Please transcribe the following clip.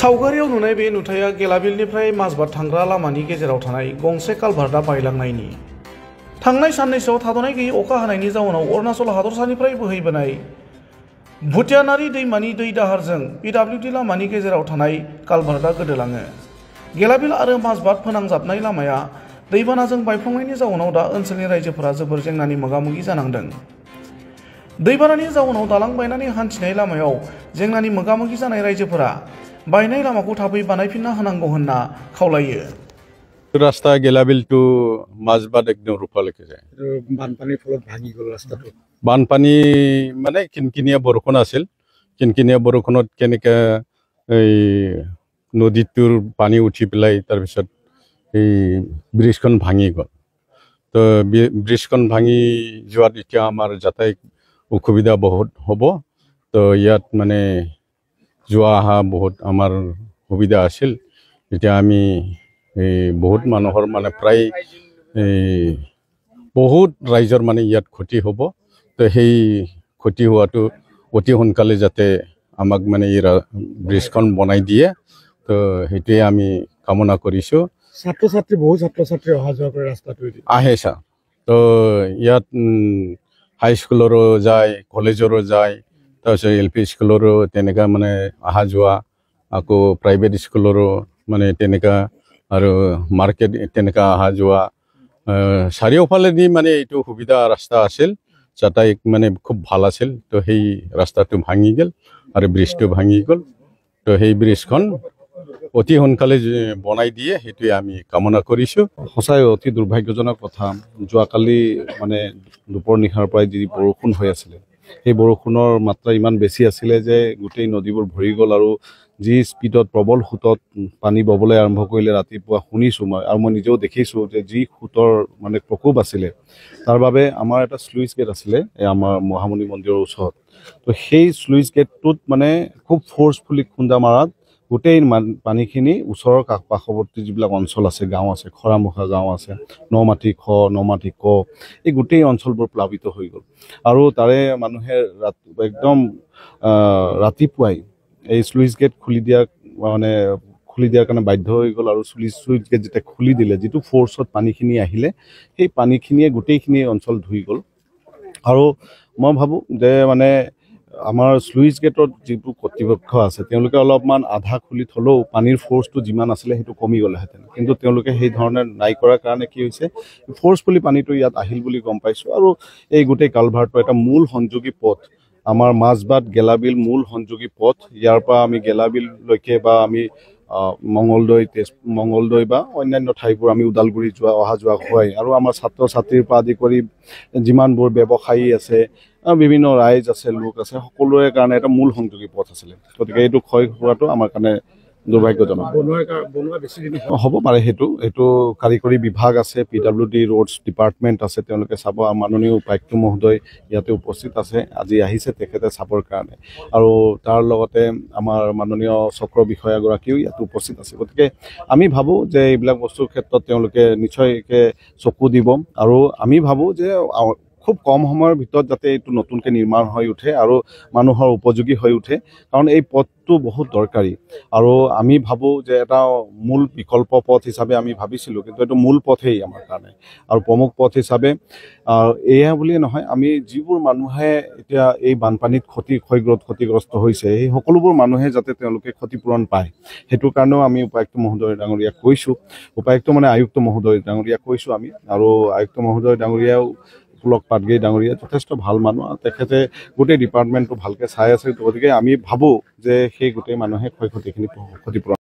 सावगारियाव नुनाय बे नुथाया गेलाबिलनिफ्राय माजबाद थांग्रा लामानि गेजेराव थानाय गंसे कालभार्टआ बायलांनायनि। थांनाय साननैसोआव थाद'नाय गैयै अखा हानायनि जाउनाव अरुणाचल हादरसानिफ्राय बोहैबोनाय भुटियानारि दैमानि दै दाहारजों पिडब्लिउडि लामानि गेजेराव थानाय कालभार्टआ गोदोलाङो। गेलाबिल आरो माजबाद फोनांजाबनाय लामाया दैबानाजों बायफ्लंनायनि जाउनाव दा ओनसोलनि रायजोफोरा जोबोर जेंनानि मोगा-मोगि जानांदों। दैबानानि जाउनाव दालां बायनानै हान्थिनाय लामायाव जेंनानि मोगा-मोगि जानाय रायजोफोरा बायनाय लामाखौ थाबै बानायफिनना होनांगौ होनना खावलायो। रास्ता गेलाबिल टू माजबाद एकदम रूपालेके जाय बानपानी फলত भागि गल रास्ताটো बानपानी माने किनकिनिया बरखन आसिल किनकिनिया बरखनत केनेका नदीटुर पानी उठी पेलाय तार पिছত ब्रिजखन भाঙি गल तो ब्रिजखन भाঙি जोवात इতিয়া आमार जाताय उसुबिधा बहुत हबो तो यात माने जोवा हा बहुत आमार सुबिधा आसिल इতিয়া आमी बहुत मानुहर माने प्राय बहुत राइजर माने यात क्षति हबो तो हेई क्षति हुआतो अति सोनकाले जाते आमाक माने ब्रिजखन बनाई दिए तो हेतुए आमी कामना करिसो। ছাত্র ছাত্রী বহু ছাত্র ছাত্রী অহা যোৱা কৰে ৰাস্তাটো আহে ছা তো ইয়াত হাই স্কুলৰো যায় কলেজৰো যায় তাৰপিছত এলপি স্কুলৰো তেনেকা মানে অহা যোৱা আকৌ প্ৰাইভেট স্কুলৰো মানে তেনেকা আৰু মাৰ্কেট তেনেকা অহা যোৱা চাৰিওফালেদি মানে এইটো সুবিধা ৰাস্তা আছিল যাতায়াত মানে খুব ভাল আছিল তো সেই ৰাস্তাটো ভাঙি গ'ল আৰু ব্ৰিজটো ভাঙি গ'ল তো সেই ব্ৰিজখন অতি সোনকালে বনাই দিয়ে হেতুৱে আমি কামনা কৰিছো। সঁচাই অতি দুৰ্ভাগ্যজনক কথা যোৱাকালি মানে দুপৰ নিশাৰ পৰাই যি বৰষুণ হৈ আছিল সেই বৰষুণৰ মাত্ৰা ইমান বেছি আছিল যে গোটেই নদীবোৰ ভৰি গ'ল আৰু যি স্পিডত প্ৰবল সুতত পানী ববলৈ আৰম্ভ কৰিলে ৰাতিপুৱা শুনিছো মই আৰু মই নিজেও দেখিছো যে যি সুতৰ মানে প্ৰকোপ আছিল তাৰ বাবে আমাৰ এটা স্লুইচ গেট আছিল আমাৰ মহামণি মন্দিৰৰ ওচৰত তো সেই স্লুইচ গেটটোত মানে খুব ফোৰ্সফুলি খুন্দা মাৰাত গোটেই পানীখিনি ওচৰৰ কাষৱৰ্তী যিবিলাক অঞ্চল আছে গাঁও আছে খৰামুখা গাঁও আছে নমাটি খ নমাটি ক এই গোটেই অঞ্চলবোৰ প্লাবিত হৈ গ'ল আৰু তাৰে মানুহে একদম ৰাতিপুৱাই এই স্লুইচ গেট খুলি দিয়াৰ কাৰণে বাধ্য হৈ গ'ল আৰু স্লুইচ গেট যেতিয়া খুলি দিলে যিটো ফোৰ্সত পানীখিনি আহিলে সেই পানীখিনিয়ে গোটেইখিনি অঞ্চল ধুই গ'ল আৰু মই ভাবোঁ যে মানে আমাৰ স্লুইচ গেটত যিটো কৰ্তৃপক্ষ আছে তেওঁলোকে অলপমান আধা খুলি থলেও পানীৰ ফোৰ্সটো যিমান আছিলে সেইটো কমি গ'লেহেঁতেন কিন্তু তেওঁলোকে সেই ধৰণে নাই কৰাৰ কাৰণে কি হৈছে ফোৰ্সফুলি পানীটো ইয়াত আহিল বুলি গম পাইছোঁ আৰু এই গোটেই কালভাৰটো এটা মূল সংযোগী পথ আমাৰ মাজবাদ গেলাবিল মূল সংযোগী পথ ইয়াৰ পৰা আমি গেলাবিললৈকে বা আমি মংগলদৈ বা অন্যান্য ঠাইবোৰ আমি ওদালগুৰি অহা যোৱা হয় আৰু আমাৰ ছাত্ৰ ছাত্ৰীৰ পৰা আদি কৰি যিমানবোৰ ব্যৱসায়ী আছে বিভিন্ন ৰাইজ আছে লোক আছে সকলোৰে কাৰণে এটা মূল সংযোগী পথ আছিলে গতিকে এইটো ক্ষয় হোৱাটো আমাৰ কাৰণে দুৰ্ভাগ্যজনক হ'ব পাৰে সেইটো কাৰিকৰী বিভাগ আছে পিডব্লিউডি ৰোডছ ডিপাৰ্টমেণ্ট আছে তেওঁলোকে চাব মাননীয় উপায়ুক্ত মহোদয় ইয়াতে উপস্থিত আছে আজি আহিছে তেখেতে চাবৰ কাৰণে আৰু তাৰ লগতে আমাৰ মাননীয় চক্ৰ বিষয়াগৰাকীও ইয়াতে উপস্থিত আছে গতিকে আমি ভাবোঁ যে এইবিলাক বস্তুৰ ক্ষেত্ৰত তেওঁলোকে নিশ্চয়কৈ চকু দিব আৰু আমি ভাবোঁ যে খুব কম সময়ৰ ভিতৰত যাতে এইটো নতুনকৈ নিৰ্মাণ হৈ উঠে আৰু মানুহৰ উপযোগী হৈ উঠে কাৰণ এই পথটো বহুত দৰকাৰী আৰু আমি ভাবোঁ যে এটা মূল বিকল্প পথ হিচাপে আমি ভাবিছিলোঁ কিন্তু এইটো মূল পথেই আমাৰ কাৰণে আৰু প্ৰমুখ পথ হিচাপে এয়া বুলিয়ে নহয় আমি যিবোৰ মানুহে এতিয়া এই বানপানীত ক্ষতিগ্ৰস্ত হৈছে সেই সকলোবোৰ মানুহে যাতে তেওঁলোকে ক্ষতিপূৰণ পায় সেইটোৰ কাৰণেও আমি উপায়ুক্ত মহোদয় ডাঙৰীয়াক কৈছোঁ উপায়ুক্ত মানে আয়ুক্ত মহোদয় ডাঙৰীয়াক কৈছোঁ আমি আৰু আয়ুক্ত মহোদয় ডাঙৰীয়াও পুলক পাটগেই ডাঙৰীয়া যথেষ্ট ভাল মানুহ তেখেতে গোটেই ডিপাৰ্টমেণ্টটো ভালকৈ চাই আছে গতিকে আমি ভাবোঁ যে সেই গোটেই মানুহে ক্ষয়ক্ষতিখিনি ক্ষতিপূৰণ